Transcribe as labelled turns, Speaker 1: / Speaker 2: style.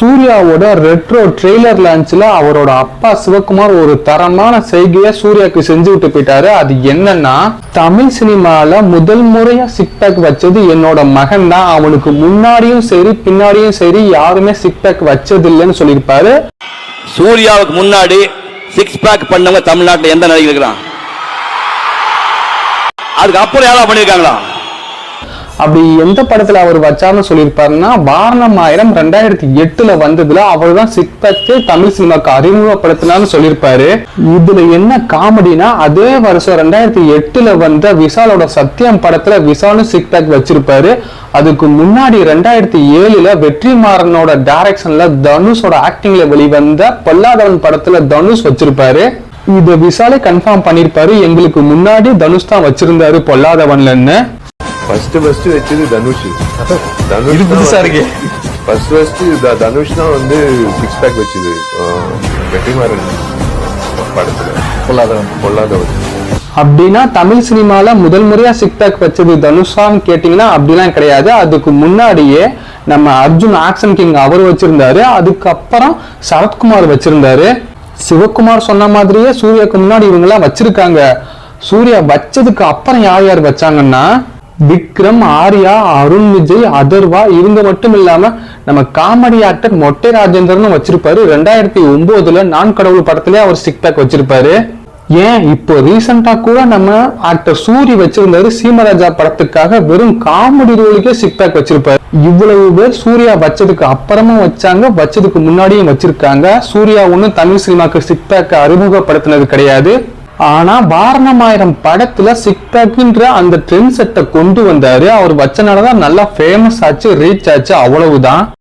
Speaker 1: சூர்யாவோட retro trailer லான்ச்ல அவரோட அப்பா சிவகுமார் ஒரு தரமான செய்கையை சூர்யாவுக்கு செஞ்சு விட்டு போயிட்டாரு. அது என்னன்னா, தமிழ் சினிமால முதல் முறையா சிக் பேக் வச்சது என்னோட மகன் தான். அவனுக்கு முன்னாடியும் சரி பின்னாடியும் சரி யாருமே சிக் பேக் வச்சது இல்லைன்னு சொல்லியிருப்பாரு.
Speaker 2: சூர்யாவுக்கு முன்னாடி சிக்ஸ் பேக் பண்ணவங்க தமிழ்நாட்டில் எந்த நிலையில் இருக்கிறான்? அதுக்கு அப்புறம் யாரா பண்ணிருக்காங்களா?
Speaker 1: அப்படி எந்த படத்துல அவர் வச்சாருன்னு சொல்லியிருப்பாருன்னா, வாரணம் ஆயிரம் 2008 வந்ததுல அவர் தான் சிக் பேக்கை தமிழ் சினிமாக்கு அறிமுகப்படுத்தினான்னு சொல்லியிருப்பாரு. இதுல என்ன காமெடினா, அதே வருஷம் 2008 வந்த விஷாலோட சத்தியம் படத்துல விஷாலும் சிக் பேக் வச்சிருப்பாரு. அதுக்கு முன்னாடி 2007 வெற்றிமாறனோட டைரக்ஷன்ல தனுஷோட ஆக்டிங்ல வெளிவந்த பொல்லாதவன் படத்துல தனுஷ் வச்சிருப்பாரு. இது விஷாலே கன்ஃபார்ம் பண்ணிருப்பாரு, எங்களுக்கு முன்னாடி தனுஷ் தான் வச்சிருந்தாரு பொல்லாதவன்லன்னு.
Speaker 3: ஃபர்ஸ்ட் வச்சது தனுஷ்.
Speaker 1: இது புதுசா இருக்கு.
Speaker 3: ஃபர்ஸ்ட் தனுஷ் தான் வந்து சிக்ஸ் பேக் வச்சது வெற்றிமாறன் படத்துல பொல்லாதவன்.
Speaker 1: அப்படின்னா தமிழ் சினிமால முதல் முறையா சிக் பேக் வச்சது தனுஷான்னு கேட்டீங்கன்னா அப்படிலாம் கிடையாது. அதுக்கு முன்னாடியே நம்ம அர்ஜுன் ஆக்ஷன் கிங் அவர் வச்சிருந்தாரு. அதுக்கப்புறம் சரத்குமார் வச்சிருந்தாரு. சிவகுமார் சொன்ன மாதிரியே சூர்யாவுக்கு முன்னாடி இவங்க எல்லாம் வச்சிருக்காங்க. சூர்யா வச்சதுக்கு அப்புறம் யார் யார் வச்சாங்கன்னா, விக்ரம், ஆர்யா, அருண் விஜய், அதர்வா, இவங்க மட்டும் இல்லாம நம்ம காமெடி ஆக்டர் மொட்டை ராஜேந்திரன் வச்சிருப்பாரு. 2009 நான் கடவுள் படத்திலே அவர் சிக் பேக் வச்சிருப்பாரு. ஏன் இப்போ ரீசெண்டா கூட நம்ம ஆக்டர் சூரி வச்சிருந்தாரு, சீமராஜா படத்துக்காக வெறும் காமெடி ரோலுக்கே சிக் பேக் வச்சிருப்பாரு. இவ்வளவு பேர் சூர்யா வச்சதுக்கு அப்புறமும் வச்சாங்க, வச்சதுக்கு முன்னாடியும் வச்சிருக்காங்க. சூர்யா ஒன்னும் தமிழ் சினிமாக்கு சிக் பேக் அறிமுகப்படுத்தினது கிடையாது. ஆனா வாரணம் ஆயிரம் படத்துல சிக் பேக்ன்ற அந்த ட்ரெண்ட் செட்டை கொண்டு வந்தாரு. அவர் வச்சனாலதான் நல்லா ஃபேமஸ் ஆச்சு, ரீச் ஆச்சு, அவ்வளவுதான்.